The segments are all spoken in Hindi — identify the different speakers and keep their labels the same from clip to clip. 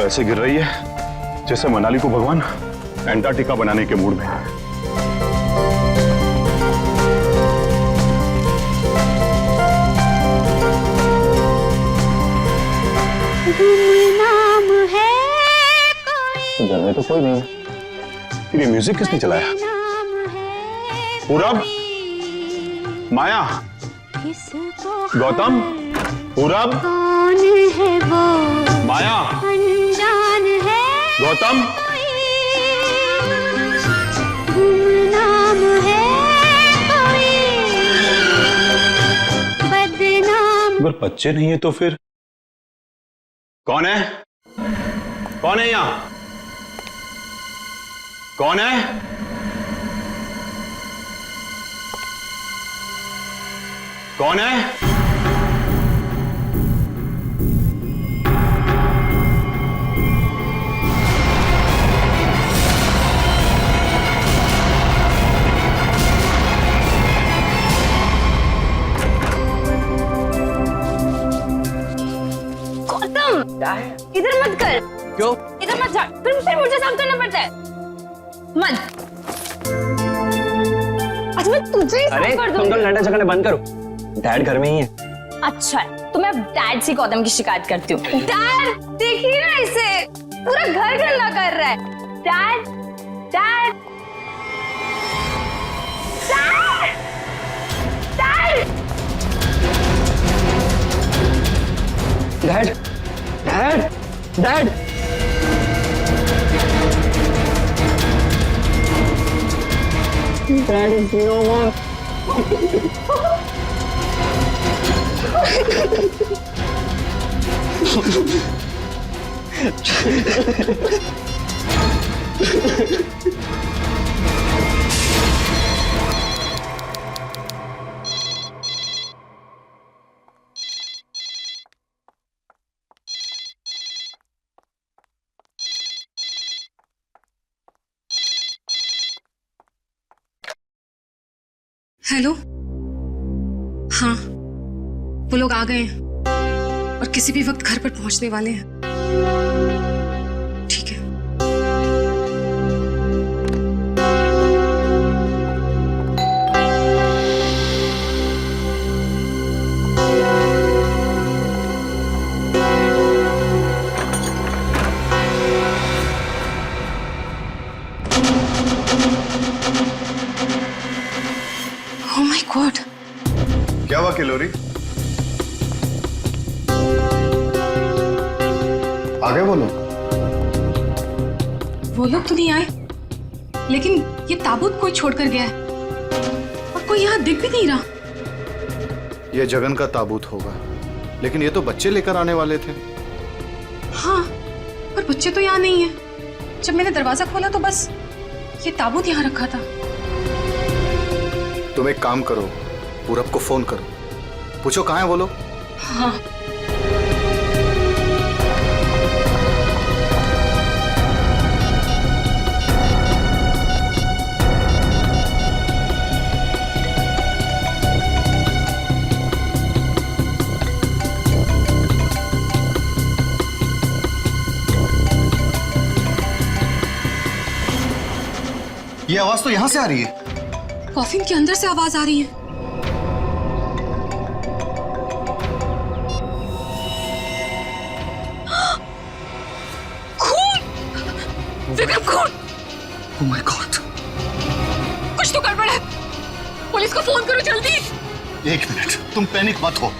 Speaker 1: ऐसे गिर रही है जैसे मनाली को भगवान एंटार्क्टिका बनाने के मूड में है।
Speaker 2: गुमनाम है कोई,
Speaker 1: घर में तो कोई नहीं है, फिर ये म्यूजिक किसने चलाया? पूरब, माया, गौतम, पूरब,
Speaker 2: कौन है वो
Speaker 1: माया,
Speaker 2: अनजान है
Speaker 1: गौतम।
Speaker 2: गुमनाम है कोई, बदनाम।
Speaker 1: अगर बच्चे नहीं है तो फिर कौन है? कौन है यहाँ? कौन है? कौन है?
Speaker 3: इधर मत कर।
Speaker 4: क्यों?
Speaker 3: इधर मत जा, फिर मुझे साफ करना पड़ता है। मत। अच्छा मैं तुझे ही साफ
Speaker 4: अरे
Speaker 3: कर
Speaker 4: तुम
Speaker 3: दूंगी।
Speaker 4: तो लड़ना झगड़ना बंद करो, डैड घर में ही है।
Speaker 3: अच्छा है, तो मैं अब डैड से गौतम की शिकायत करती हूँ। डैड देखिए ना इसे, पूरा घर गंदा कर रहा है। Dad, dad, dad, dad,
Speaker 4: dad, dad, dad. Dad is no more.
Speaker 5: Hello, हाँ वो लोग आ गए हैं और किसी भी वक्त घर पर पहुंचने वाले हैं। ठीक है। ओह माय गॉड,
Speaker 1: क्या हुआ किलोरी? आ गए वो लोग?
Speaker 5: वो लोग तो नहीं आए, लेकिन ये ताबूत कोई छोड़कर गया है और कोई यहाँ दिख भी नहीं रहा।
Speaker 6: ये जगन का ताबूत होगा, लेकिन ये तो बच्चे लेकर आने वाले थे।
Speaker 5: हाँ, पर बच्चे तो यहाँ नहीं है। जब मैंने दरवाजा खोला तो बस ये ताबूत यहाँ रखा था।
Speaker 6: तुम एक काम करो, पूरब को फोन करो, पूछो कहाँ है वो लोग।
Speaker 5: हाँ।
Speaker 6: ये आवाज तो यहाँ से आ रही है।
Speaker 5: कॉफिन के अंदर से आवाज आ रही है। विक्रम खून!
Speaker 6: Oh my God!
Speaker 5: कुछ तो गड़बड़ है, पुलिस को फोन करो जल्दी।
Speaker 6: एक मिनट, तुम पैनिक मत हो,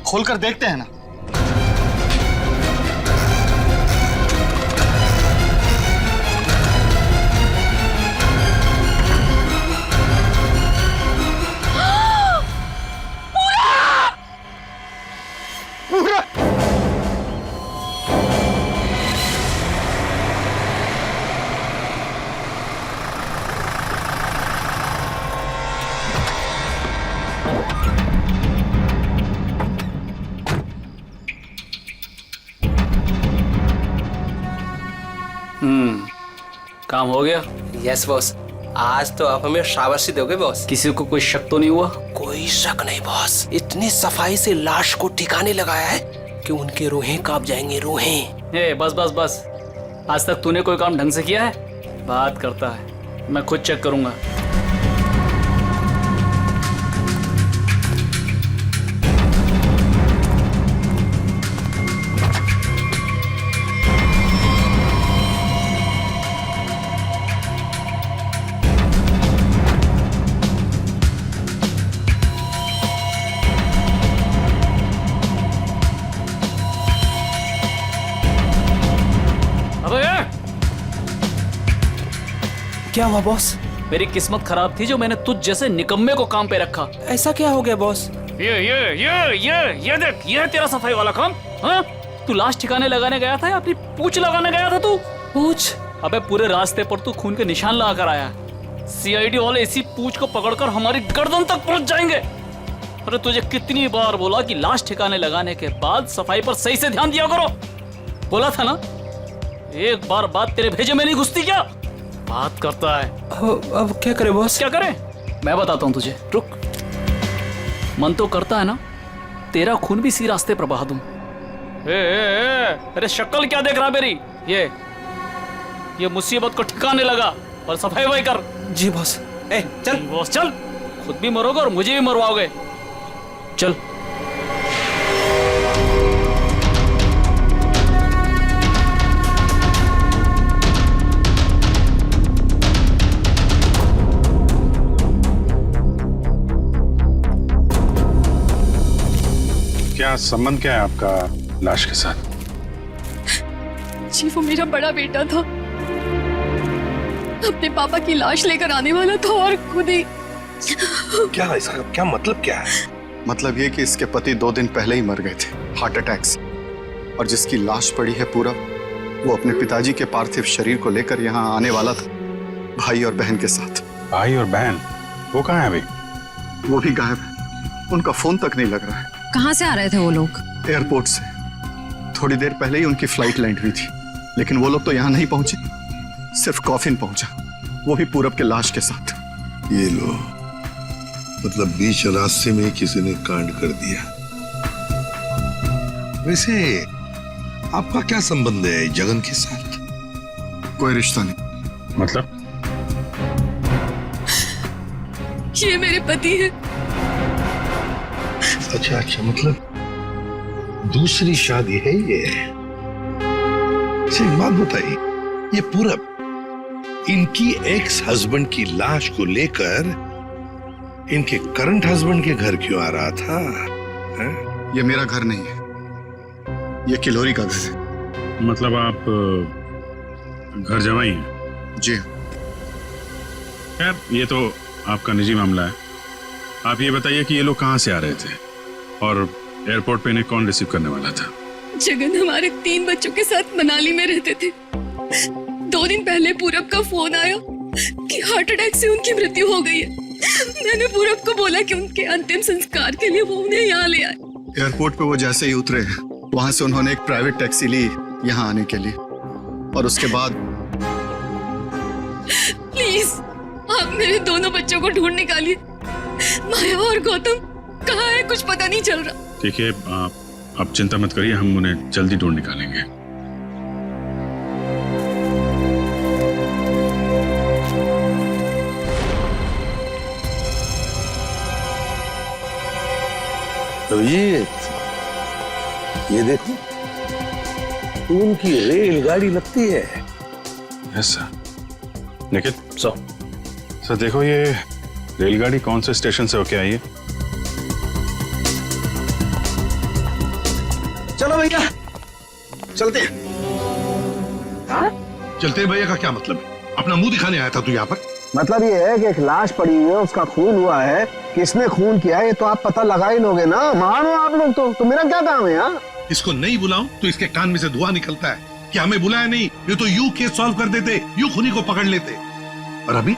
Speaker 6: खोलकर देखते हैं ना।
Speaker 7: काम हो गया?
Speaker 4: यस बॉस, आज तो आप हमें शाबाशी दोगे बॉस।
Speaker 7: किसी को कोई शक तो नहीं हुआ?
Speaker 4: कोई शक नहीं बॉस, इतनी सफाई से लाश को ठिकाने लगाया है कि उनके रूहें कांप जाएंगे, रूहें।
Speaker 7: ए बस बस बस, आज तक तूने कोई काम ढंग से किया है? बात करता है, मैं खुद चेक करूंगा।
Speaker 4: क्या हुआ बॉस?
Speaker 7: मेरी किस्मत खराब थी जो मैंने तुझ जैसे निकम्मे को काम पे रखा।
Speaker 4: ऐसा क्या हो गया बॉस?
Speaker 7: ये देख, ये है तेरा सफाई वाला काम। हाँ, तू लाश ठिकाने लगाने गया था या अपनी पूंछ लगाने गया था तू?
Speaker 4: पूछ?
Speaker 7: अबे पूरे रास्ते पर तू खून के निशान लगा कर आया। सीआईडी वाले इसी पूंछ को पकड़कर हमारी गर्दन तक पहुंच जाएंगे। अरे तुझे कितनी बार बोला कि लाश ठिकाने लगाने के बाद सफाई पर सही से ध्यान दिया करो। बोला था ना, एक बार बात तेरे भेजे में नहीं घुसती क्या? बात करता है।
Speaker 4: अब क्या करे बॉस?
Speaker 7: क्या करे? मैं बताता हूँ तुझे, रुक। मन तो करता है ना तेरा खून भी इसी रास्ते पर बहा दूं। अरे शक्ल क्या देख रहा मेरी? ये मुसीबत को ठिकाने लगा और सफाई वही कर।
Speaker 4: जी बॉस। ए चल
Speaker 7: बॉस चल, खुद भी मरोगे और मुझे भी मरवाओगे। चल।
Speaker 1: क्या संबंध क्या है आपका लाश के साथ?
Speaker 5: जी वो मेरा बड़ा बेटा था, अपने पापा की लाश लेकर आने वाला था और खुद ही।
Speaker 8: क्या इसका क्या मतलब क्या है?
Speaker 6: मतलब ये कि इसके पति 2 दिन पहले ही मर गए थे हार्ट अटैक से, और जिसकी लाश पड़ी है पूरा, वो अपने पिताजी के पार्थिव शरीर को लेकर यहाँ आने वाला था, भाई और बहन के साथ।
Speaker 1: भाई और बहन वो कहाँ है अभी?
Speaker 6: वो भी गायब है, उनका फोन तक नहीं लग रहा है।
Speaker 5: कहाँ से आ रहे थे वो लोग?
Speaker 6: एयरपोर्ट से। थोड़ी देर पहले ही उनकी फ्लाइट लैंड हुई थी, लेकिन वो लोग तो यहाँ नहीं पहुंचे, सिर्फ कॉफिन पहुंचा, वो भी पूरब के लाश के साथ।
Speaker 8: ये लो, मतलब बीच रास्ते में किसी ने कांड कर दिया। वैसे आपका क्या संबंध है जगन के साथ?
Speaker 6: कोई रिश्ता नहीं।
Speaker 1: मतलब?
Speaker 5: ये मेरे पति है।
Speaker 8: अच्छा अच्छा, मतलब दूसरी शादी है ये? एक बात बताइए, ये पूरब इनकी एक्स हस्बैंड की लाश को लेकर इनके करंट हस्बैंड के घर क्यों आ रहा था? है?
Speaker 6: ये मेरा घर नहीं है, ये किलोरी का घर है।
Speaker 1: मतलब आप घर जमाई हैं?
Speaker 6: जी।
Speaker 1: खैर ये तो आपका निजी मामला है। आप ये बताइए कि ये लोग कहाँ से आ रहे थे और एयरपोर्ट पे इन्हें कौन रिसीव करने वाला था?
Speaker 5: जगन हमारे 3 बच्चों के साथ मनाली में रहते थे। 2 दिन पहले पूरब का फोन आया कि हार्ट अटैक से उनकी मृत्यु हो गई है। मैंने पूरब को बोला कि उनके अंतिम संस्कार के लिए वो उन्हें यहाँ ले आए।
Speaker 6: एयरपोर्ट पे वो जैसे ही उतरे, वहां से उन्होंने एक प्राइवेट टैक्सी ली यहाँ आने के लिए, और उसके बाद।
Speaker 5: प्लीज आप मेरे दोनों बच्चों को ढूंढ निकालिए। माया और गौतम कहाँ है, कुछ पता नहीं चल रहा।
Speaker 1: ठीक है, आप चिंता मत करिए, हम उन्हें जल्दी ढूंढ निकालेंगे।
Speaker 8: तो ये देखो, उनकी रेलगाड़ी लगती है।
Speaker 1: Yes sir. निखिल सर देखो, ये रेलगाड़ी कौन से स्टेशन से होके आई है?
Speaker 8: चलो भैया चलते हैं। चलते भैया का क्या मतलब है? अपना मुंह दिखाने आया था तू यहाँ पर?
Speaker 9: मतलब ये है कि एक लाश पड़ी हुई है, उसका खून हुआ है, किसने खून किया है ये तो आप पता लगा ही लोगे ना। महान हो आप लोग तो मेरा क्या काम है यार? इसको नहीं बुलाऊं तो इसके कान में से धुआं निकलता है कि हमें बुलाया नहीं, ये तो यूं केस सॉल्व कर देते, यूं खूनी को पकड़ लेते। और अभी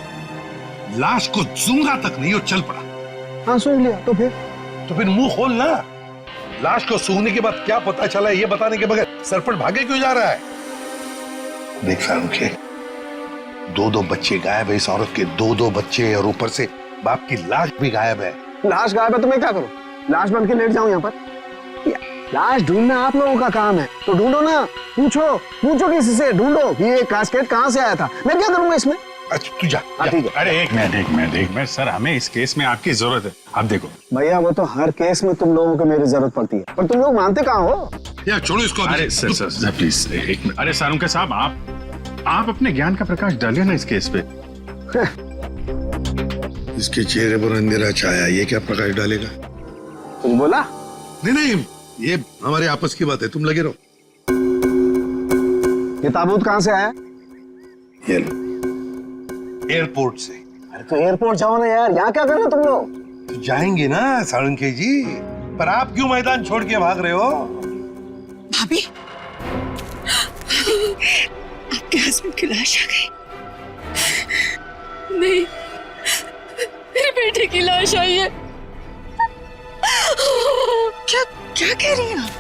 Speaker 9: लाश को सूंघा तक नहीं और चल पड़ा। हाँ सूंघ लिया तो फिर
Speaker 8: मुंह खोल ना। लाश को सूंघने के बाद क्या पता चला ये बताने के बगैर सरपट भागे क्यों जा रहा है? देख फारूक, 2 बच्चे गायब है इस औरत के, 2 बच्चे, और ऊपर से बाप की लाश भी गायब है।
Speaker 9: लाश गायब है तो मैं क्या करूं? लाश बन के लेट जाऊं यहाँ पर? लाश ढूंढना आप लोगों का काम है, तो ढूंढो ना। पूछो किसी से, ढूंढो कि ये कास्केट कहाँ से आया था। मैं क्या करूंगा इसमें?
Speaker 8: अच्छा तू जा।
Speaker 9: ठीक है।
Speaker 1: अरे एक मिनट सर, हमें इस केस में आपकी जरूरत है। आप देखो
Speaker 9: भैया, वो तो हर केस में तुम लोगों को मेरी जरूरत पड़ती है, पर तुम लोग मानते कहाँ हो?
Speaker 8: यार छोड़ो इसको।
Speaker 1: अरे सर प्लीज एक मिनट। अरे सारुंके साहब, आप अपने ज्ञान का प्रकाश डालिए ना इस केस पे।
Speaker 8: इसके चेहरे पर अंधेरा छाया, ये क्या प्रकाश डालेगा?
Speaker 9: कुछ बोला?
Speaker 8: नहीं, ये हमारे आपस की बात है, तुम लगे रहो।
Speaker 9: ये ताबूत कहाँ से आया?
Speaker 8: ये लो, एयरपोर्ट से।
Speaker 9: अरे तो एयरपोर्ट जाओ ना यार, यहाँ क्या कर रहे हो तुम लोग?
Speaker 8: तो जाएंगे ना साळुंखे जी, पर आप क्यों मैदान छोड़ के भाग रहे हो?
Speaker 5: भाभी, आपके हस्बैंड की लाश आ गई। नहीं, मेरे बेटे की लाश आई है। क्या कह रही हैं आप?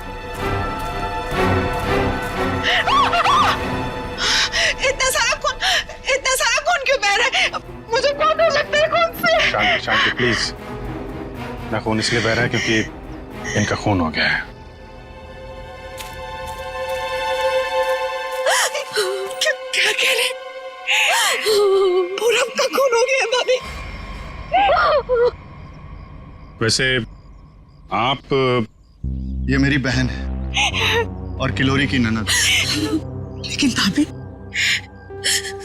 Speaker 5: इतना सारा खून क्यों बह रहा है? मुझे बहुत डर लगता है खून से।
Speaker 1: शांति प्लीज। ना खून इसलिए बह रहा है क्योंकि इनका खून हो गया है।
Speaker 5: क्या कह रहे? पूरब का खून हो गया है भाभी।
Speaker 1: वैसे आप,
Speaker 6: ये मेरी बहन है और किलोरी की ननद।
Speaker 5: लेकिन भाभी,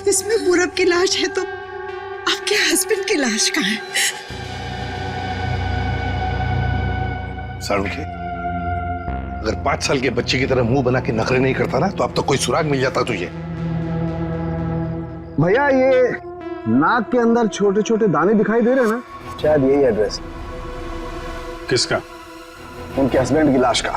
Speaker 5: इसमें पूरब की लाश है तो आपके हस्बैंड की लाश कहाँ है?
Speaker 8: साळुंखे, अगर 5 साल के बच्चे की तरह मुंह बना के नखरे नहीं करता ना, तो अब तो कोई सुराग मिल जाता तुझे।
Speaker 9: भैया, ये नाक के अंदर छोटे छोटे दाने दिखाई दे रहे हैं ना, शायद यही एड्रेस।
Speaker 1: किसका?
Speaker 9: उनके हस्बैंड की लाश का।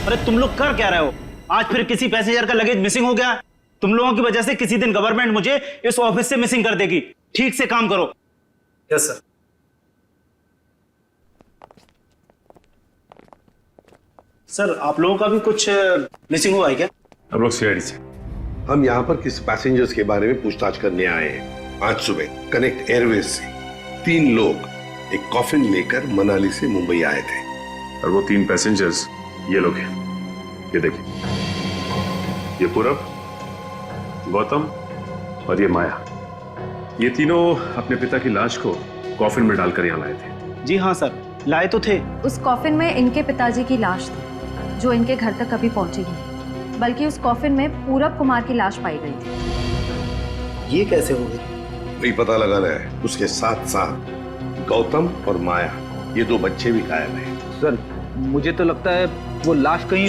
Speaker 10: अरे तुम लोग कर क्या रहे हो? आज फिर किसी पैसेंजर का लगेज मिसिंग हो गया। तुम लोगों की वजह से किसी दिन गवर्नमेंट मुझे इस ऑफिस से मिसिंग कर देगी। ठीक से काम करो।
Speaker 4: Yes sir.
Speaker 10: सर, आप लोगों का भी कुछ मिसिंग हुआ है क्या?
Speaker 1: हम लोग सीआईडी से।
Speaker 8: हम यहाँ पर किसी पैसेंजर्स के बारे में पूछताछ करने आए हैं। आज सुबह कनेक्ट एयरवेज से 3 लोग एक कॉफिन लेकर मनाली से मुंबई आए थे।
Speaker 1: और वो 3 पैसेंजर्स ये लोग हैं। ये देखिए, ये पूरब, गौतम और ये माया। ये तीनों अपने पिता की लाश को कॉफिन में डालकर यहाँ लाए थे।
Speaker 10: जी हाँ सर, लाए तो थे।
Speaker 11: उस कॉफिन में इनके पिताजी की लाश थी, जो इनके घर तक कभी पहुंची नहीं, बल्कि उस कॉफिन में पूरब कुमार की लाश पाई गई थी।
Speaker 10: ये कैसे हो गई?
Speaker 8: वही पता लगाना है। उसके साथ साथ गौतम और माया, ये 2 बच्चे भी गायब हैं।
Speaker 10: सर, मुझे तो लगता है वो लाश कहीं।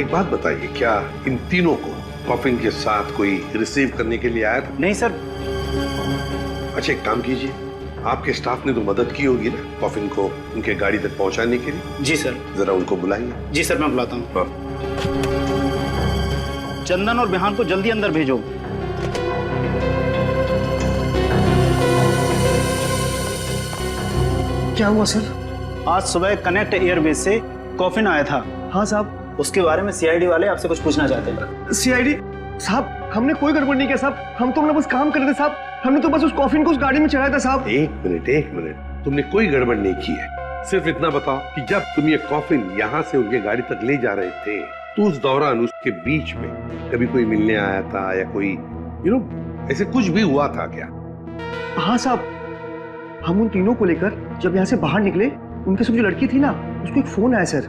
Speaker 8: एक बात बताइए, क्या इन तीनों को कॉफिन के साथ कोई रिसीव करने के लिए आया था?
Speaker 10: नहीं सर।
Speaker 8: अच्छा, एक काम कीजिए, आपके स्टाफ ने तो मदद की होगी ना कॉफिन को उनके गाड़ी तक पहुंचाने के लिए।
Speaker 10: जी सर।
Speaker 8: जरा उनको बुलाइए।
Speaker 10: जी सर, मैं बुलाता हूँ। चंदन और बिहान को जल्दी अंदर भेजो।
Speaker 9: क्या हुआ सर?
Speaker 10: आज सुबह कनेक्ट एयरवेज से कॉफिन आया था।
Speaker 9: हाँ साहब।
Speaker 10: उसके बारे में सीआईडी वाले आपसे कुछ पूछना चाहते हैं।
Speaker 9: सीआईडी साहब, हमने कोई गड़बड़ नहीं किया साहब। हम तो बस काम कर रहे थे साहब। हमने तो बस उस कॉफिन को उस गाड़ी में चढ़ाया था साहब।
Speaker 8: एक मिनट, तुमने कोई गड़बड़ नहीं की है। सिर्फ इतना बताओ कि जब तुम ये कॉफिन यहाँ से उनके गाड़ी तक ले जा रहे थे, तो उस दौरान उसके बीच में कभी कोई मिलने आया था या कोई ऐसे कुछ भी हुआ था क्या?
Speaker 9: हाँ साहब, हम उन तीनों को लेकर जब यहाँ से बाहर निकले, उनके साथ जो लड़की थी ना, उसको एक फोन आया सर।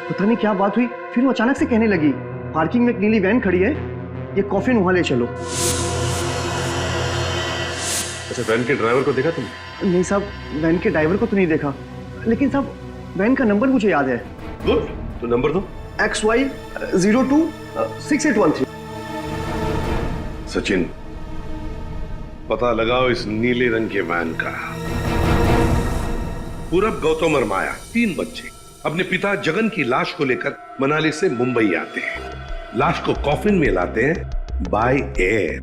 Speaker 9: पता नहीं क्या बात हुई, फिर वो अचानक से कहने लगी, पार्किंग में एक नीली वैन खड़ी है, ये कॉफिन वहां ले चलो।
Speaker 1: अच्छा, वैन के ड्राइवर को देखा तुमने?
Speaker 9: नहीं साहब, वैन के ड्राइवर को तो नहीं देखा, लेकिन साहब वैन का नंबर मुझे याद है।
Speaker 8: गुड, तो नंबर दो।
Speaker 9: XY 026813।
Speaker 8: सचिन, पता लगाओ इस नीले रंग के वैन का। पूरब, गौतम और माया, 3 बच्चे अपने पिता जगन की लाश को लेकर मनाली से मुंबई आते हैं। लाश को कॉफिन में लाते हैं बाय एयर।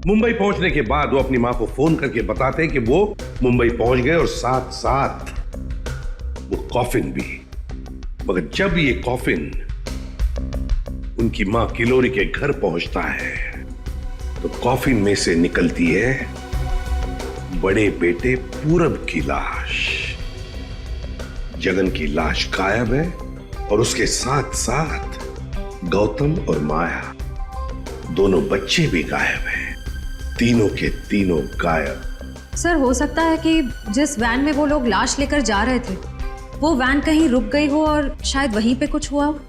Speaker 8: मुंबई पहुंचने के बाद वो अपनी मां को फोन करके बताते हैं कि वो मुंबई पहुंच गए और साथ साथ वो कॉफिन भी। मगर जब ये कॉफिन उनकी मां किलोरी के घर पहुंचता है, तो कॉफिन में से निकलती है बड़े बेटे पूरब की लाश। जगन की लाश गायब है और उसके साथ साथ गौतम और माया दोनों बच्चे भी गायब हैं। तीनों के तीनों गायब।
Speaker 11: सर हो सकता है कि जिस वैन में वो लोग लाश लेकर जा रहे थे वो वैन कहीं रुक गई हो और शायद वहीं पे कुछ हुआ हो।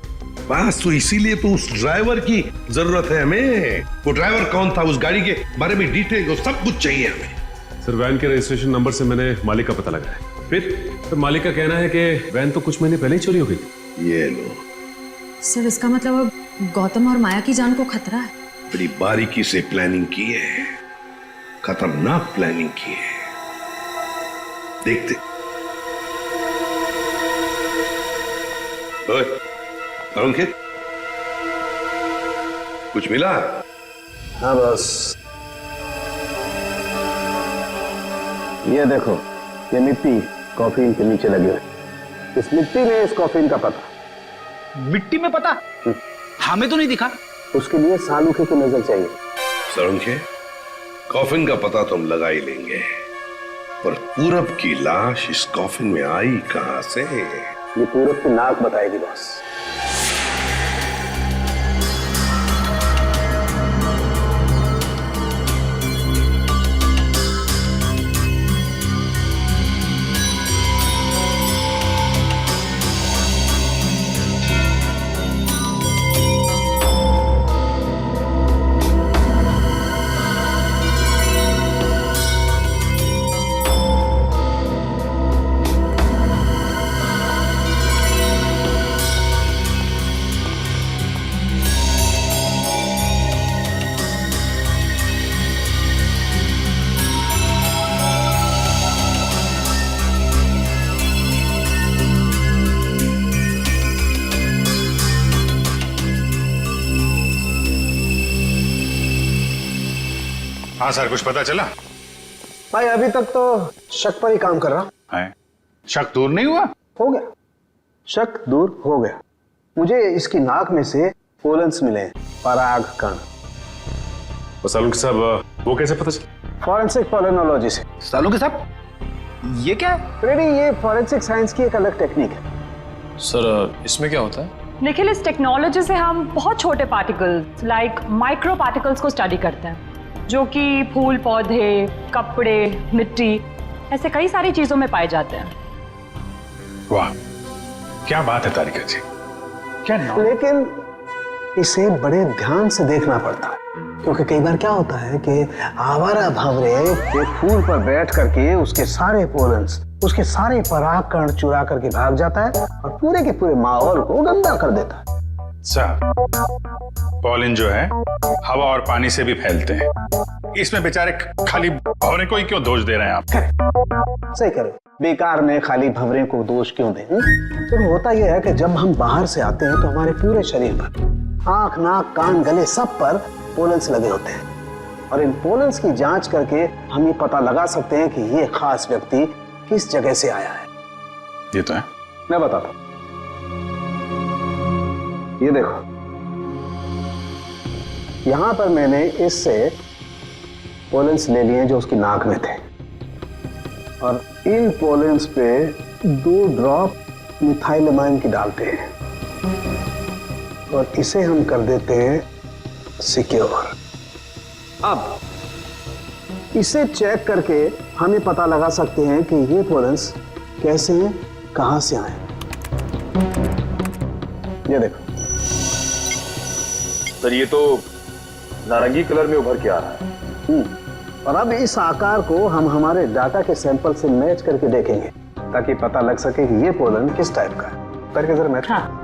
Speaker 8: बस तो इसीलिए तो उस ड्राइवर की जरूरत है हमें। वो ड्राइवर कौन था, उस गाड़ी के बारे में डिटेल, वो सब कुछ चाहिए हमें।
Speaker 1: सर वैन के रजिस्ट्रेशन नंबर से मैंने मालिक का पता लगाया। फिर मालिक का कहना है कि वैन तो कुछ महीने पहले ही चोरी हो गई थी।
Speaker 8: ये लो।
Speaker 11: सर इसका मतलब अब गौतम और माया की जान को खतरा है।
Speaker 8: बड़ी बारीकी से प्लानिंग की है, खतरनाक प्लानिंग की है। देखते। अंकित कुछ मिला?
Speaker 9: हाँ बस ये देखो, ये मिट्टी कॉफीन के नीचे लगी हुई। इस मिट्टी में इस कॉफीन का पता।
Speaker 10: मिट्टी में पता? हमें तो नहीं दिखा।
Speaker 9: उसके लिए सालूखे की नजर चाहिए।
Speaker 8: सड़ोंके, कॉफिन का पता तो हम लगा ही लेंगे, पर पूरब की लाश इस कॉफिन में आई कहां से?
Speaker 9: ये पूरब की नाक बताएगी बॉस।
Speaker 12: हाँ सर, कुछ पता चला?
Speaker 9: भाई अभी तक तो शक पर ही काम कर रहा
Speaker 12: है। शक दूर नहीं हुआ?
Speaker 9: हो गया, शक दूर हो गया। मुझे इसकी नाक में से पोलन्स मिले, पराग कण।
Speaker 1: सालुंके साहब वो कैसे पता चला?
Speaker 9: फॉरेंसिक पोलिनोलॉजी से।
Speaker 10: सालुंके साहब ये क्या है?
Speaker 9: रेडी, ये फॉरेंसिक साइंस की एक अलग टेक्निक है।
Speaker 13: सर इसमें क्या होता है?
Speaker 14: निखिल, इस टेक्नोलॉजी से हम बहुत छोटे पार्टिकल्स लाइक माइक्रो पार्टिकल्स को स्टडी करते हैं, जो कि फूल, पौधे, कपड़े, मिट्टी, ऐसे कई सारी चीजों में पाए जाते हैं।
Speaker 12: वाह, क्या बात है तारिका जी, क्या नाम?
Speaker 9: लेकिन इसे बड़े ध्यान से देखना पड़ता है, क्योंकि कई बार क्या होता है कि आवारा भंवरे एक फूल पर बैठ करके उसके सारे पोलन्स, उसके सारे पराग कण चुरा करके भाग जाता है और पूरे के पूरे माहौल को गंदा कर देता है।
Speaker 12: सर, पॉलिन जो है हवा और पानी से भी फैलते हैं, इसमें बेचारे खाली भंवरे को ही क्यों दोष दे रहे हैं आप?
Speaker 9: सही करो, बेकार में खाली भंवरे को दोष क्यों दें? तो होता यह है कि जब हम बाहर से आते हैं तो हमारे पूरे शरीर पर, आंख, नाक, कान, गले, सब पर पोलन्स लगे होते हैं, और इन पोलन्स की जांच करके हम ये पता लगा सकते हैं कि ये खास व्यक्ति किस जगह से आया है।
Speaker 12: ये तो है।
Speaker 9: मैं बताता हूं, ये देखो, यहां पर मैंने इससे पोलन्स ले लिए जो उसकी नाक में थे, और इन पोलन्स पे 2 ड्रॉप मिथाइलमाइन की डालते हैं और इसे हम कर देते हैं सिक्योर। अब इसे चेक करके हम ये पता लगा सकते हैं कि ये पोलन्स कैसे हैं, कहां से आए। ये देखो
Speaker 13: सर, ये तो नारंगी कलर में उभर के आ रहा है।
Speaker 9: और अब इस आकार को हम हमारे डाटा के सैंपल से मैच करके देखेंगे, ताकि पता लग सके कि ये पोलन किस टाइप का है। करके जरा मैच। हाँ।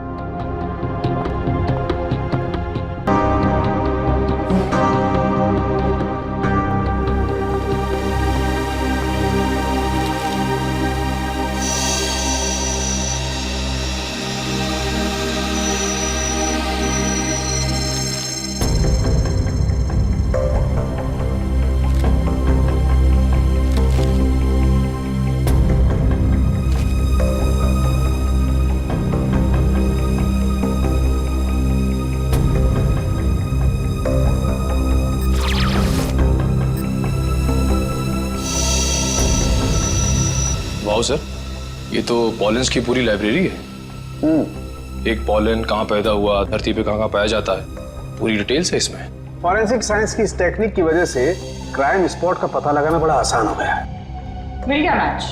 Speaker 13: वाओ सर, ये तो पॉलेंस की पूरी लाइब्रेरी है। एक पॉलन कहाँ पैदा हुआ, धरती पे कहाँ पाया जाता है, पूरी डिटेल्स है इसमें।
Speaker 9: फॉरेंसिक साइंस की इस टेक्निक की वजह से क्राइम स्पॉट का पता लगाना बड़ा आसान हो गया है।
Speaker 14: मिल गया मैच।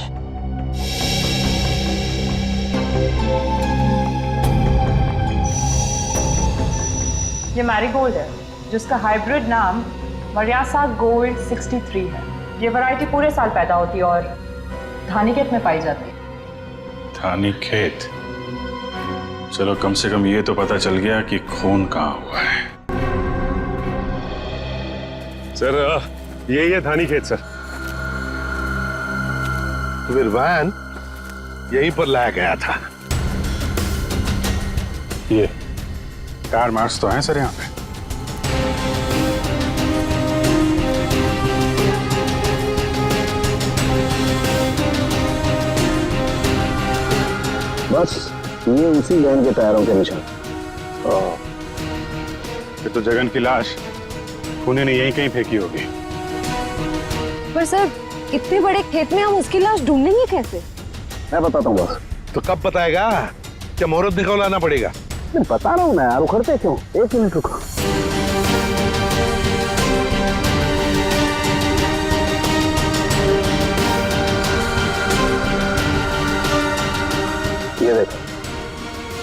Speaker 14: ये मैरीगोल्ड है जिसका हाइब्रिड नाम मरियासा गोल्ड 63 है। ये वैरायटी पूरे साल पैदा होती है और धानीखेत में पाई जाती है।
Speaker 12: धानीखेत? चलो कम से कम ये तो पता चल गया कि खून कहाँ हुआ है।
Speaker 1: सर यही है धानीखेत सर।
Speaker 8: तो फिर वैन यहीं पर लाया गया था।
Speaker 12: ये टायर मार्क्स तो हैं सर यहाँ पे।
Speaker 9: बस ये उसी वैन के टायरों के निशान।
Speaker 12: ये तो जगन की लाश खूनी ने यहीं कहीं फेंकी होगी।
Speaker 11: पर सर इतने बड़े खेत में हम उसकी लाश ढूंढेंगे कैसे?
Speaker 9: मैं बताता हूँ बस।
Speaker 8: तो कब बताएगा? क्या मुहूर्त निकलवाना पड़ेगा?
Speaker 9: मैं बता रहा हूँ ना यार, उखड़ते क्यों? 1 मिनट रुको। ये देखो,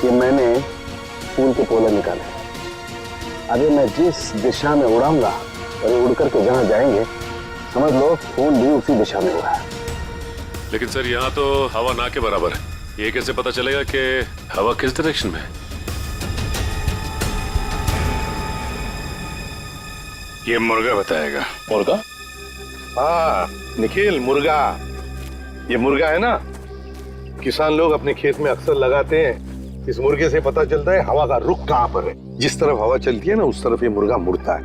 Speaker 9: ये मैंने फूल के पोले निकाले। अभी मैं जिस दिशा में उड़ाऊंगा और ये उड़ करके जहां जाएंगे समझ लो खून भी उसी दिशा में उड़ा है।
Speaker 1: लेकिन सर यहाँ तो हवा ना के बराबर है, ये कैसे पता चलेगा कि हवा किस डायरेक्शन में है?
Speaker 12: ये मुर्गा बताएगा।
Speaker 8: मुर्गा? हाँ निखिल, मुर्गा। ये मुर्गा है ना, किसान लोग अपने खेत में अक्सर लगाते हैं। इस मुर्गे से पता चलता है हवा का रुख कहाँ पर है। जिस तरफ हवा चलती है ना उस तरफ ये मुर्गा मुड़ता है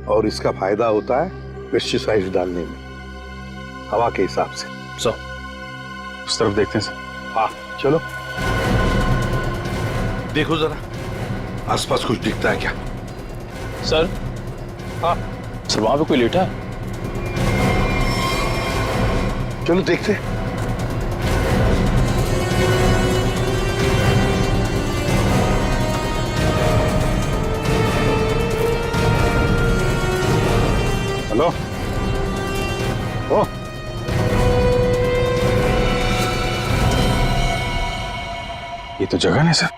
Speaker 8: और इसका फायदा होता है पेस्टिसाइड डालने में, हवा के हिसाब से।
Speaker 12: सो उस तरफ देखते हैं सर।
Speaker 8: हाँ चलो देखो जरा आसपास कुछ दिखता है क्या?
Speaker 13: सर,
Speaker 8: हाँ
Speaker 13: सर वहां पे कोई लेटा है।
Speaker 8: चलो देखते।
Speaker 12: हेलो, ओ ये तो जगन है सर।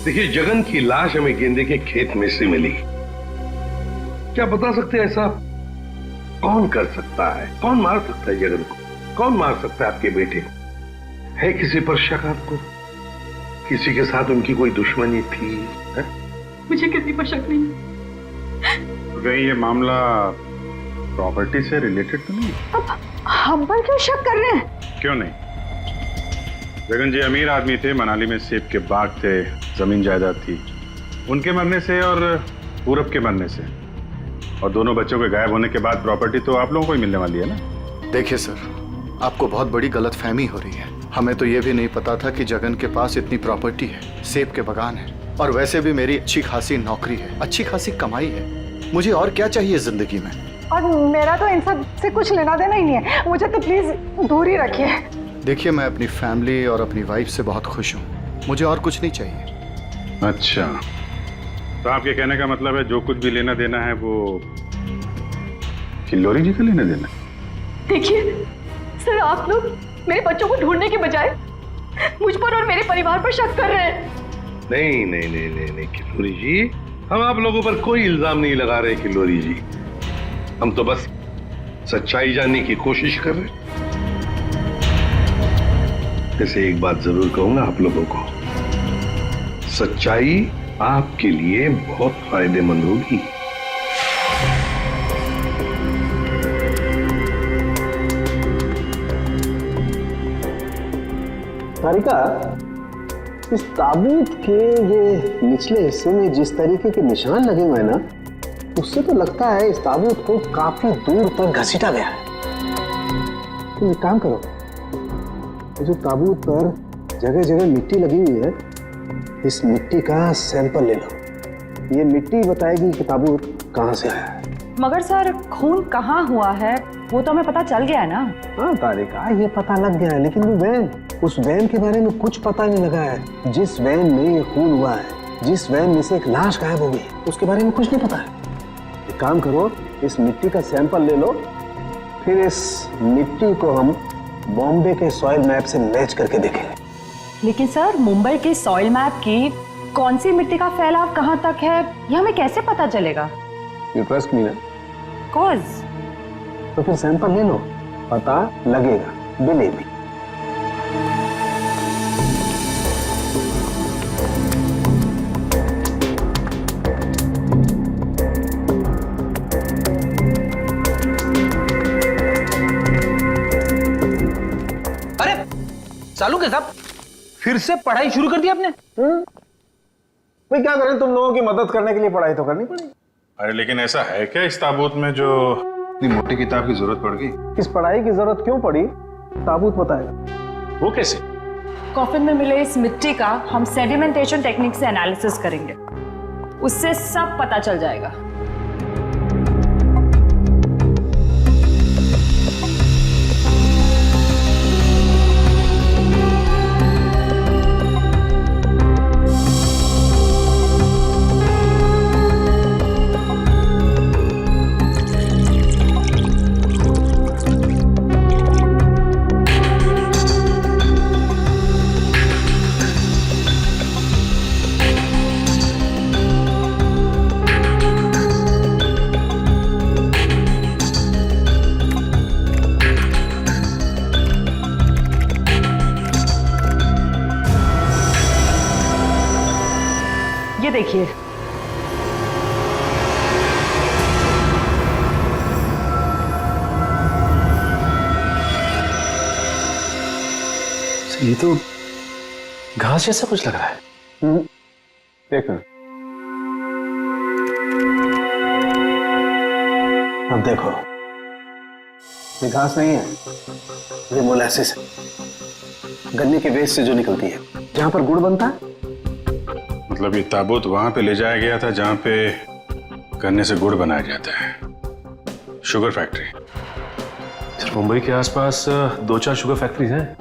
Speaker 8: देखिए, जगन की लाश हमें गेंदे के खेत में से मिली। क्या बता सकते हैं ऐसा कौन कर सकता है? कौन मार सकता है जगन को? कौन मार सकता है आपके बेटे को? है किसी पर शक आपको? किसी के साथ उनकी कोई दुश्मनी थी? है?
Speaker 5: मुझे किसी पर शक नहीं।
Speaker 12: कहीं ये मामला प्रॉपर्टी से रिलेटेड तो नहीं?
Speaker 11: अब हम पर क्यों शक कर रहे हैं?
Speaker 12: क्यों नहीं? जगन जी अमीर आदमी थे, मनाली में सेब के बाग थे, जमीन जायदाद थी। उनके मरने से और पूरब के मरने से और दोनों बच्चों के गायब होने के बाद प्रॉपर्टी तो आप लोगों को ही मिलने वाली है ना।
Speaker 6: देखिए सर, आपको बहुत बड़ी गलतफहमी हो रही है। हमें तो ये भी नहीं पता था कि जगन के पास इतनी प्रॉपर्टी है, सेब के बागान है और वैसे भी मेरी अच्छी खासी नौकरी है, अच्छी खासी कमाई है। मुझे और क्या चाहिए जिंदगी में?
Speaker 14: और मेरा तो इन सब से कुछ लेना देना ही नहीं है, मुझे तो प्लीज दूर ही रखिए।
Speaker 6: देखिए, मैं अपनी फैमिली और अपनी वाइफ से बहुत खुश हूँ, मुझे और कुछ नहीं चाहिए।
Speaker 12: अच्छा, तो आपके कहने का मतलब है जो कुछ भी लेना देना है वो किल्लोरी जी का लेना देना?
Speaker 5: देखिए सर, आप लोग मेरे बच्चों को ढूंढने के बजाय मुझ पर और मेरे परिवार पर शक कर रहे हैं।
Speaker 8: नहीं नहीं नहीं नहीं नहीं किल्लोरी जी, हम आप लोगों पर कोई इल्जाम नहीं लगा रहे किल्लोरी जी। हम तो बस सच्चाई जानने की कोशिश कर रहे। जैसे एक बात जरूर कहूंगा आप लोगों को, सच्चाई आपके लिए बहुत फायदेमंद होगी।
Speaker 9: सारिका, इस ताबूत के ये निचले हिस्से में जिस तरीके के निशान लगे हुए हैं ना, उससे तो लगता है इस ताबूत को काफी दूर तक घसीटा गया है। तुम एक काम करो, जो ताबूत पर जगह जगह मिट्टी लगी हुई है, इस मिट्टी का सैंपल ले लो। ये मिट्टी बताएगी कि ताबूत कहाँ से आया है।
Speaker 14: मगर सर खून कहाँ हुआ है वो तो हमें पता चल गया है ना।
Speaker 9: हाँ तारिका, ये पता लग गया है, लेकिन वो वैन, उस वैन के बारे में कुछ पता नहीं लगा है। जिस वैन में ये खून हुआ है, जिस वैन में से एक लाश गायब हो गई, उसके बारे में कुछ नहीं पता है। एक काम करो, इस मिट्टी का सैंपल ले लो, फिर इस मिट्टी को हम बॉम्बे के सॉइल मैप से मैच करके देखेंगे।
Speaker 14: लेकिन सर मुंबई के सॉइल मैप की कौन सी मिट्टी का फैलाव कहाँ तक है ये हमें कैसे पता चलेगा।
Speaker 9: यू ट्रस्ट मी ना?
Speaker 14: कॉज
Speaker 9: तो फिर सैंपल ले लो, पता लगेगा, बिलीव मी।
Speaker 10: अरे चालू के साहब, फिर से पढ़ाई शुरू कर दी आपने?
Speaker 9: भाई क्या करें, तुम लोगों की मदद करने के लिए पढ़ाई तो करनी पड़ेगी।
Speaker 12: अरे लेकिन ऐसा है क्या इस ताबूत में जो इतनी मोटी किताब की जरूरत पड़ गई?
Speaker 9: इस पढ़ाई की जरूरत क्यों पड़ी, ताबूत बताएगा।
Speaker 12: वो कैसे?
Speaker 14: कॉफिन में मिले इस मिट्टी का हम सेडिमेंटेशन टेक्निक से एनालिसिस करेंगे, उससे सब पता चल जाएगा। ये देखिए,
Speaker 13: ये तो घास जैसा कुछ लग रहा है।
Speaker 9: देखो, अब देखो, ये घास नहीं है, ये मोलासिस है, गन्ने के वेस्ट से जो निकलती है, जहां पर गुड़ बनता है।
Speaker 12: मतलब ये ताबूत वहां पे ले जाया गया था जहां पे गन्ने से गुड़ बनाया जाता है, शुगर फैक्ट्री।
Speaker 13: सर मुंबई के आसपास 2-4 शुगर फैक्ट्रीज हैं।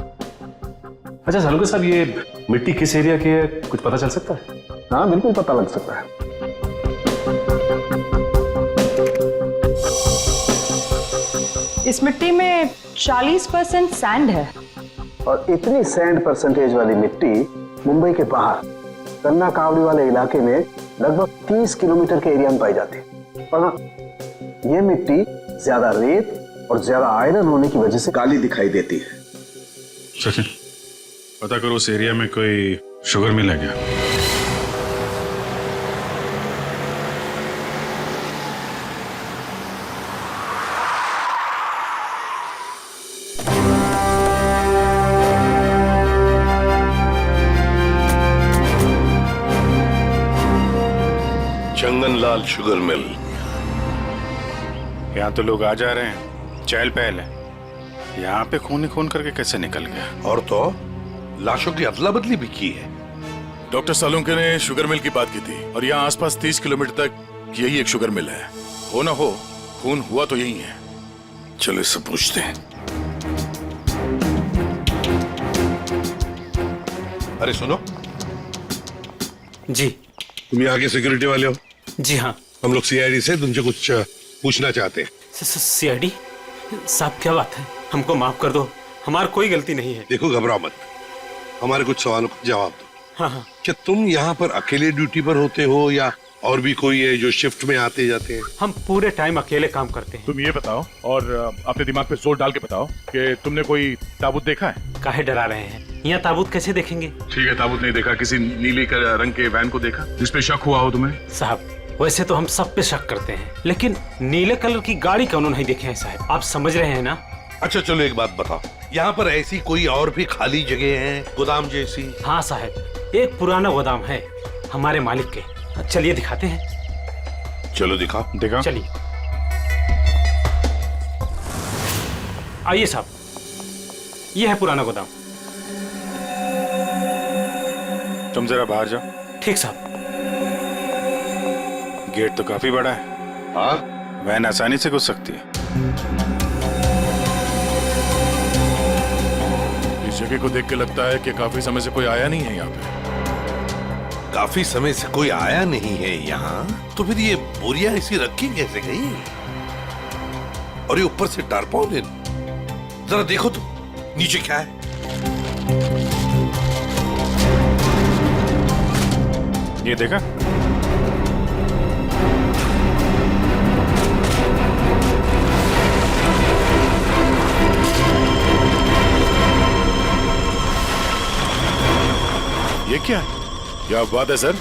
Speaker 13: अच्छा सालुका साहब, ये मिट्टी किस एरिया की है, कुछ पता चल सकता है?
Speaker 9: हाँ बिल्कुल पता लग सकता है।
Speaker 14: इस मिट्टी में 40% सैंड है।
Speaker 9: और इतनी सैंड परसेंटेज वाली मिट्टी मुंबई के बाहर कन्ना कावड़ी वाले इलाके में लगभग 30 किलोमीटर के एरिया में पाई जाती है। और हाँ, ये मिट्टी ज्यादा रेत और ज्यादा आयरन होने की वजह से काली दिखाई देती है।
Speaker 12: सचिन, पता करो उस एरिया में कोई शुगर मिल है क्या?
Speaker 8: चंगनलाल शुगर मिल।
Speaker 12: यहाँ तो लोग आ जा रहे हैं, चहल पहल है। यहाँ पे खून ही खून करके कैसे निकल गया?
Speaker 8: और तो लाशों की अदला बदली भी की है।
Speaker 15: डॉक्टर सालुंके ने शुगर मिल की बात की थी और यहाँ आसपास 30 किलोमीटर तक यही एक शुगर मिल है। हो ना हो, खून हुआ तो यही है।
Speaker 8: चलो इससे पूछते हैं। अरे सुनो
Speaker 10: जी।
Speaker 8: तुम यहाँ के सिक्योरिटी वाले हो?
Speaker 10: जी हाँ।
Speaker 8: हम लोग सीआईडी से तुमसे कुछ पूछना चाहते हैं।
Speaker 10: सीआईडी साहब, क्या बात है? हमको माफ कर दो, हमारी कोई गलती नहीं है।
Speaker 8: देखो घबराओ मत, हमारे कुछ सवालों का जवाब दो।
Speaker 10: हाँ हाँ।
Speaker 8: क्या तुम यहाँ पर अकेले ड्यूटी पर होते हो या और भी कोई है जो शिफ्ट में आते जाते हैं?
Speaker 10: हम पूरे टाइम अकेले काम करते हैं।
Speaker 15: तुम ये बताओ और अपने दिमाग पे जोर डाल के बताओ कि तुमने कोई ताबूत देखा है?
Speaker 10: काहे डरा रहे हैं? यहाँ ताबूत कैसे देखेंगे?
Speaker 15: ठीक है, ताबूत नहीं देखा, किसी नीली रंग के वैन को देखा जिसपे शक हुआ हो तुम्हें?
Speaker 10: साहब वैसे तो हम सब पे शक करते हैं, लेकिन नीले कलर की गाड़ी क्यों नहीं देखे हैं साहब? आप समझ रहे हैं ना?
Speaker 8: अच्छा चलो एक बात बताओ, यहाँ पर ऐसी कोई और भी खाली जगह है गोदाम जैसी?
Speaker 10: हाँ साहब, एक पुराना गोदाम है हमारे मालिक के, चलिए दिखाते हैं।
Speaker 8: चलो दिखाओ।
Speaker 15: दिखाओ।
Speaker 10: चलिए आइए साहब, ये है पुराना गोदाम।
Speaker 15: तुम जरा बाहर जाओ।
Speaker 10: ठीक साहब।
Speaker 15: गेट तो काफी बड़ा है,
Speaker 8: हाँ,
Speaker 15: वैन आसानी से घुस सकती है। इस जगह को देख के लगता है कि काफी समय से कोई आया नहीं है यहाँ पे।
Speaker 8: काफी समय से कोई आया नहीं है यहाँ, तो फिर ये बोरियां इसी रखी कैसे गई? और ये ऊपर से टारपालिन, जरा देखो तो नीचे क्या है।
Speaker 15: ये देखा? ये क्या है? क्या बात है सर,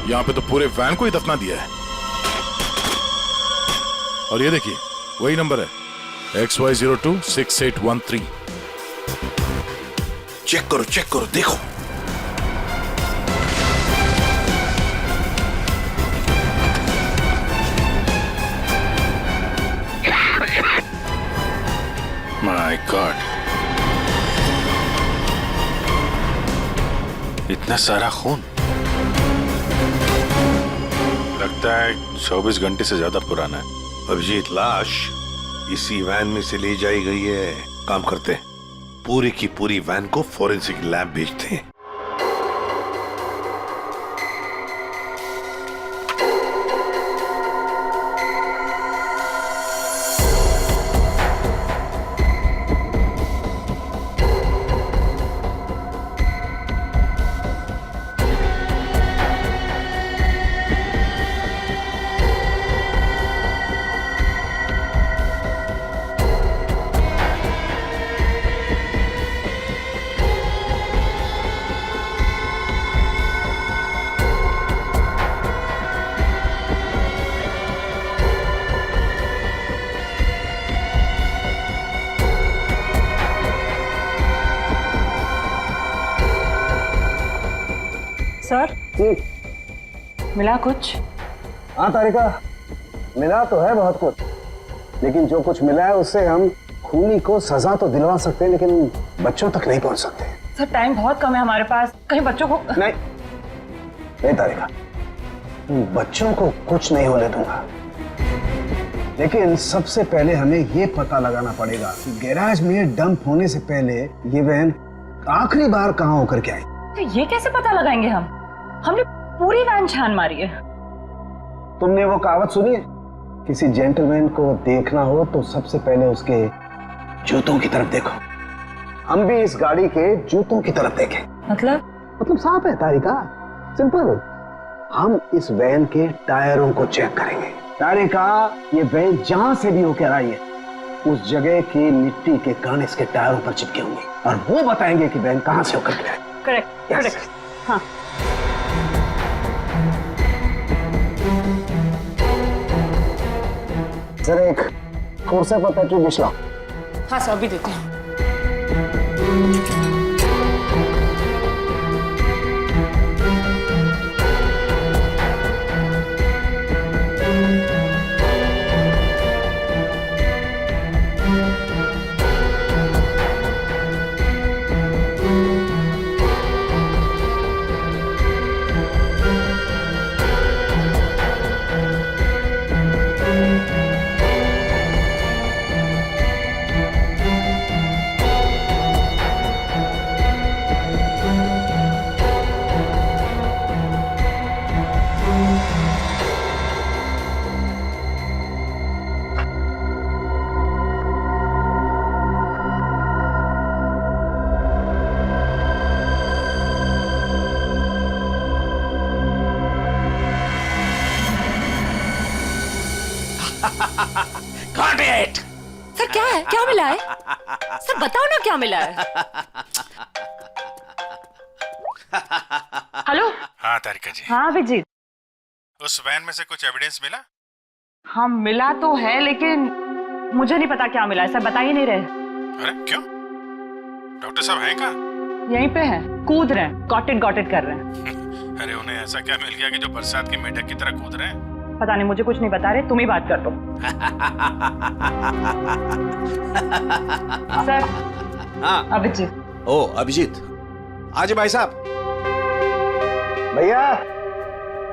Speaker 15: यहाँ पे तो पूरे वैन को ही दफना दिया है। और ये देखिए वही नंबर है XY026813।
Speaker 8: चेक करो देखो।
Speaker 15: माय गॉड, इतना सारा खून। लगता है 24 घंटे से ज्यादा पुराना है।
Speaker 8: अभिजीत, लाश इसी वैन में से ले जाई गई है। काम करते हैं, पूरी की पूरी वैन को फॉरेंसिक लैब भेजते हैं।
Speaker 14: सर मिला कुछ?
Speaker 9: हाँ तारिका, मिला तो है बहुत कुछ, लेकिन जो कुछ मिला है उससे हम खूनी को सजा तो दिलवा सकते हैं, लेकिन बच्चों तक नहीं पहुंच सकते।
Speaker 14: सर टाइम बहुत कम है हमारे पास, कहीं बच्चों को
Speaker 9: नहीं तारिका, बच्चों को कुछ नहीं होने दूंगा, लेकिन सबसे पहले हमें ये पता लगाना पड़ेगा कि गैराज में डंप होने से पहले ये वैन आखिरी बार कहाँ होकर के आई।
Speaker 14: तो ये कैसे पता लगाएंगे हम? हमने पूरी वैन छान मारी है।
Speaker 9: तुमने वो कहावत सुनी है, किसी जेंटलमैन को देखना हो तो सबसे पहले उसके जूतों की तरफ देखो। हम भी इस गाड़ी के जूतों की तरफ देखें। मतलब साफ है तारिका, सिंपल। हम इस वैन के टायरों को चेक करेंगे। तारिका, ये वैन जहां से भी होकर आई है उस जगह की मिट्टी के कण इसके टायरों पर चिपके होंगे और वो बताएंगे कि वैन कहां से होकर के आई।
Speaker 14: करेक्ट। हाँ।
Speaker 9: जरा एक कोर्सा पर पेट्रोल डिश लाओ।
Speaker 14: हाँ सर, अभी देते हैं।
Speaker 11: सर क्या है, क्या मिला है? सर बताओ ना क्या मिला है।
Speaker 14: हेलो।
Speaker 15: हाँ तारिका जी।
Speaker 14: हाँ अभिजीत,
Speaker 15: उस वैन में से कुछ एविडेंस मिला?
Speaker 14: हाँ मिला तो है, लेकिन मुझे नहीं पता क्या मिला है। सर बता ही नहीं रहे।
Speaker 15: अरे क्यों? डॉक्टर साहब हैं कहाँ?
Speaker 14: यहीं पे है, कूद रहे हैं, गॉट इट कर रहे हैं।
Speaker 15: अरे उन्हें ऐसा क्या मिल गया कि जो बरसात की मेढक की तरह कूद रहे हैं?
Speaker 14: पता नहीं, मुझे कुछ नहीं बता रहे, तुम ही बात कर दो। सर।
Speaker 16: हाँ
Speaker 14: अभिजीत।
Speaker 16: ओ अभिजीत, आज भाई साहब।
Speaker 9: भैया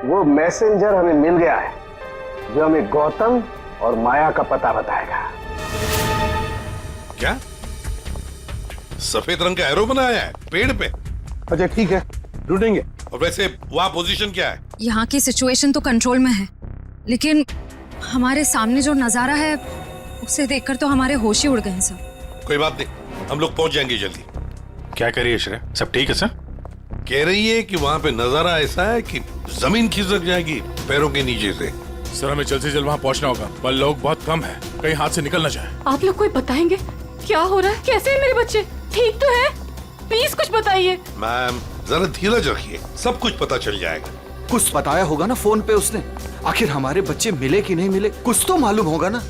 Speaker 9: वो मैसेंजर हमें मिल गया है, जो हमें गौतम और माया का पता बताएगा।
Speaker 8: क्या सफेद रंग का एरो बनाया है पेड़ पे? अच्छा ठीक है, ढूंढेंगे। और वैसे वहां पोजीशन क्या है?
Speaker 11: यहाँ की सिचुएशन तो कंट्रोल में है, लेकिन हमारे सामने जो नजारा है उसे देखकर तो हमारे होश ही उड़ गए हैं सर।
Speaker 8: कोई बात नहीं, हम लोग पहुंच जाएंगे जल्दी।
Speaker 15: क्या कह रही है श्रेया, सब ठीक है सर?
Speaker 8: कह रही है कि वहां पे नजारा ऐसा है कि जमीन खिसक जाएगी पैरों के नीचे से।
Speaker 15: सर हमें जल्द से जल्द वहाँ पहुँचना होगा, पर लोग बहुत कम है, कहीं हाथ से निकल ना जाए।
Speaker 5: आप लोग कोई बताएंगे क्या हो रहा है? कैसे है मेरे बच्चे? ठीक तो है? प्लीज कुछ बताइए।
Speaker 8: मैम जरा धीरज रखिए, सब कुछ पता चल जाएगा।
Speaker 16: कुछ बताया होगा ना फोन पे उसने। आखिर हमारे बच्चे मिले कि नहीं मिले, कुछ तो मालूम होगा ना।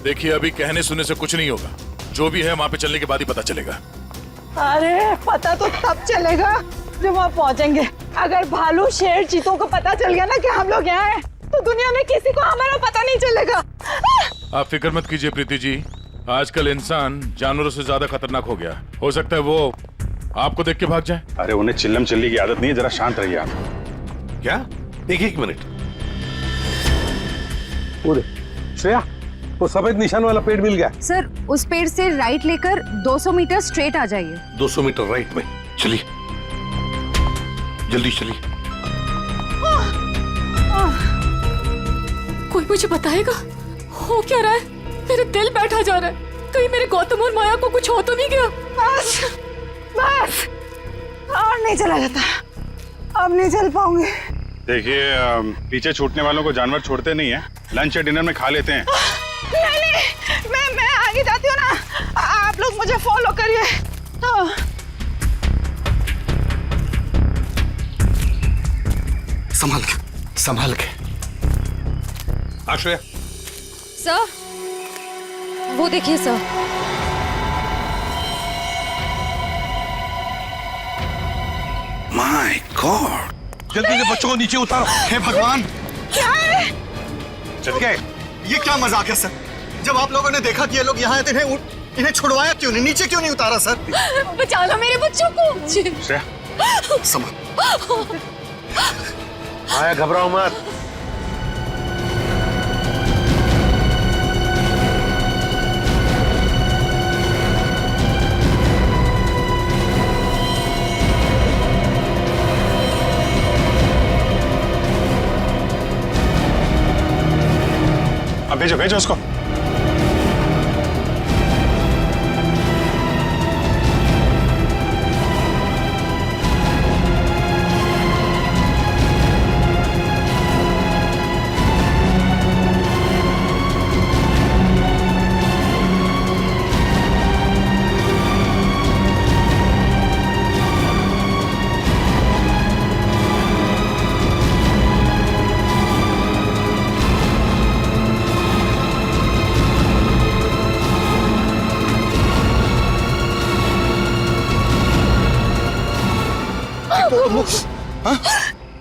Speaker 15: देखिए अभी कहने सुनने से कुछ नहीं होगा, जो भी है वहाँ पे चलने के बाद ही पता चलेगा।
Speaker 14: अरे पता तो तब चलेगा जब वहाँ पहुँचेंगे। अगर भालू शेर चीतों को पता चल गया ना कि हम लोग यहाँ हैं, तो दुनिया में किसी को हमारा पता नहीं चलेगा।
Speaker 15: आप फिक्र मत कीजिए प्रीति जी, आजकल इंसान जानवरों से ज्यादा खतरनाक हो गया। हो सकता है वो आपको देख के भाग जाए।
Speaker 12: अरे उन्हें चिल्लम चिल्ली की आदत नहीं है, जरा शांत रहिए आप।
Speaker 8: क्या? एक मिनट।
Speaker 9: श्रेया, वो सफेद निशान वाला पेड़ मिल गया।
Speaker 11: सर उस पेड़ से राइट लेकर 200 मीटर स्ट्रेट आ जाइए।
Speaker 8: 200 मीटर राइट में। चलिए जल्दी चलिए।
Speaker 5: कोई मुझे बताएगा हो क्या रहा है? मेरे दिल बैठा जा रहा है, कहीं मेरे गौतम और माया को कुछ हो तो नहीं गया?
Speaker 14: बस बस और नहीं चला जाता, अब नहीं चल पाऊंगी।
Speaker 12: देखिए पीछे छूटने वालों को जानवर छोड़ते नहीं है, लंच या डिनर में खा लेते हैं।
Speaker 14: नहीं, मैं आगे जाती हूँ ना, आप लोग मुझे फॉलो करिए।
Speaker 6: संभाल के।
Speaker 8: आश्रया
Speaker 11: सर वो देखिए सर।
Speaker 8: माय गॉड, जल्दी से बच्चों को नीचे उतारो।
Speaker 6: हे भगवान,
Speaker 14: क्या है?
Speaker 8: चल गए।
Speaker 6: ये क्या मजाक है सर? जब आप लोगों ने देखा कि ये लोग यहाँ आए थे, इन्हें छुड़वाया क्यों नहीं, नीचे क्यों नहीं उतारा सर?
Speaker 5: बचा लो मेरे बच्चों को।
Speaker 12: श्रेया
Speaker 6: संभाल।
Speaker 9: माया घबराओ मत।
Speaker 12: अब भेजो भेजो उसको।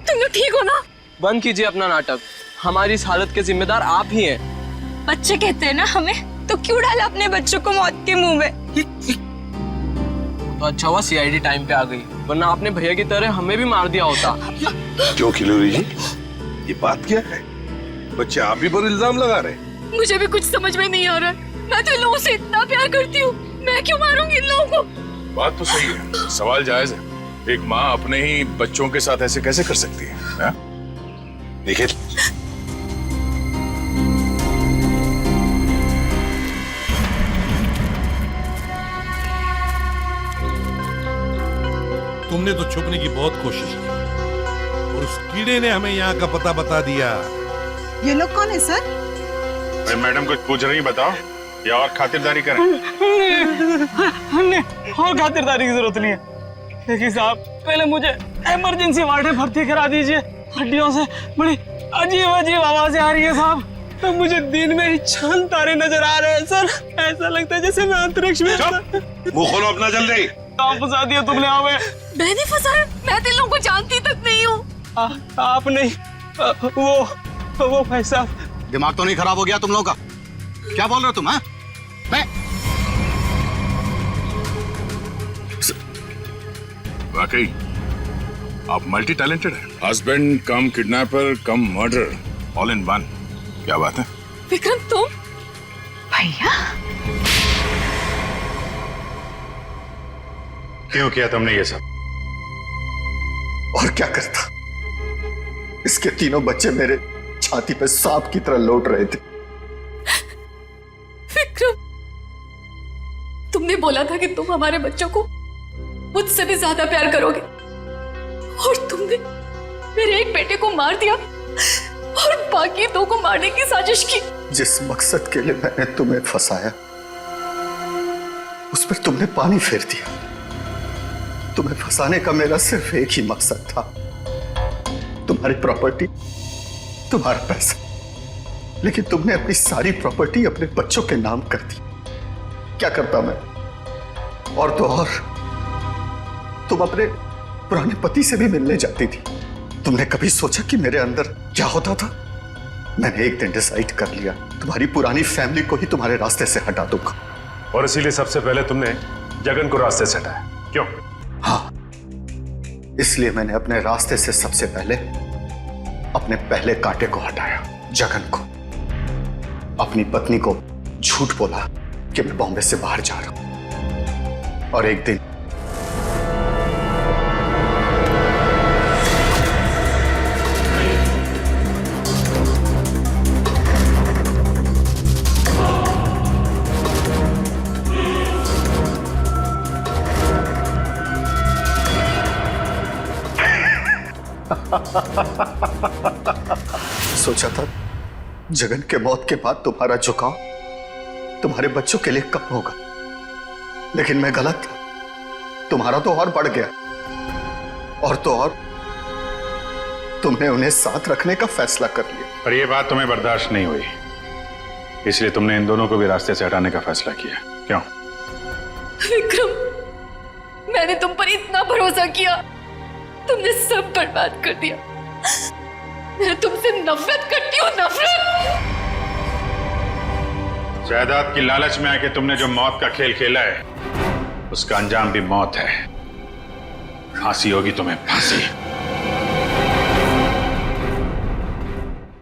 Speaker 5: तुम लोग ठीक हो ना?
Speaker 4: बंद कीजिए अपना नाटक, हमारी इस हालत के जिम्मेदार आप ही हैं।
Speaker 3: बच्चे कहते हैं ना हमें, तो क्यों डाला अपने बच्चों को मौत के मुंह में?
Speaker 4: तो अच्छा हुआ सीआईडी टाइम पे आ गई, वरना आपने भैया की तरह हमें भी मार दिया होता।
Speaker 8: क्यों खिलोरी जी, ये बात क्या है? बच्चे आप ही पर इल्जाम लगा रहे?
Speaker 5: मुझे भी कुछ समझ में नहीं आ रहा है। मैं तो इन लोगों से इतना प्यार करती हूँ, मैं क्यों मारूंगी इन लोगों को?
Speaker 15: बात तो सही है, सवाल जायज है। एक माँ अपने ही बच्चों के साथ ऐसे कैसे कर सकती है?
Speaker 8: देखिए तुमने तो छुपने की बहुत कोशिश की और उस कीड़े ने हमें यहाँ का पता बता दिया।
Speaker 14: ये लोग कौन है सर?
Speaker 12: मैडम कुछ पूछ रही, बताओ या और खातिरदारी करें?
Speaker 10: हमने और खातिरदारी की जरूरत नहीं है। देखिए साहब, पहले मुझे इमरजेंसी वार्ड में भर्ती करा दीजिए। हड्डियों से बड़ी अजीब अजीब आवाजें आ रही है साहब, तो मुझे दिन में ही चांद तारे नजर आ रहे हैं सर। ऐसा लगता है जैसे मैं अंतरिक्ष में।
Speaker 8: मुंह खोलो अपना जल्दी।
Speaker 10: आप फंसा दिया तुमने हमें।
Speaker 5: मैंने फंसाया? मैं तो इन लोगों को जानती तक नहीं हूँ।
Speaker 10: आप नहीं, वो भाई साहब।
Speaker 6: दिमाग तो नहीं खराब हो गया तुम लोगों का? क्या बोल रहे हो तुम? हाँ,
Speaker 15: वाकई आप मल्टी टैलेंटेड हैं। Husband come kidnapper come murder, all in one. क्या बात है?
Speaker 5: विक्रम तुम?
Speaker 14: भैया
Speaker 12: क्यों किया तुमने ये सब?
Speaker 6: और क्या करता? इसके तीनों बच्चे मेरे छाती पे सांप की तरह लौट रहे थे।
Speaker 5: विक्रम, तुमने बोला था कि तुम हमारे बच्चों को मुझसे भी ज्यादा प्यार करोगे, और तुमने मेरे एक बेटे को मार दिया और बाकी दो को मारने की साजिश की।
Speaker 6: जिस मकसद के लिए मैंने तुम्हें फंसाया उस पर तुमने पानी फेर दिया। तुम्हें फंसाने का मेरा सिर्फ एक ही मकसद था, तुम्हारी प्रॉपर्टी, तुम्हारा पैसा। लेकिन तुमने अपनी सारी प्रॉपर्टी अपने बच्चों के नाम कर दी। क्या करता मैं? और तो और तुम अपने पुराने पति से भी मिलने जाती थी। तुमने कभी सोचा कि मेरे अंदर क्या होता था? मैंने एक दिन डिसाइड कर लिया, तुम्हारी पुरानी फैमिली को ही तुम्हारे रास्ते से हटा दूंगा।
Speaker 1: और इसीलिए सबसे पहले तुमने जगन को रास्ते से हटाया, क्यों?
Speaker 6: हाँ, इसलिए मैंने अपने रास्ते से सबसे पहले अपने पहले कांटे को हटाया, जगन को। अपनी पत्नी को झूठ बोला कि मैं बॉम्बे से बाहर जा रहा हूं, और एक दिन सोचा था जगन के मौत के बाद तुम्हारा झुकाव तुम्हारे बच्चों के लिए कम होगा, लेकिन मैं गलत था। तुम्हारा तो और बढ़ गया, और तो और तुमने उन्हें साथ रखने का फैसला कर लिया।
Speaker 12: पर यह बात तुम्हें बर्दाश्त नहीं हुई, इसलिए तुमने इन दोनों को भी रास्ते से हटाने का फैसला किया, क्यों?
Speaker 5: विक्रम, मैंने तुम पर इतना भरोसा किया, तुमने सब बर्बाद कर दिया। मैं तुमसे नफरत करती हूँ, नफरत।
Speaker 12: जायदाद की लालच में आके तुमने जो मौत का खेल खेला है, उसका अंजाम भी मौत है। फांसी होगी तुम्हें, फांसी।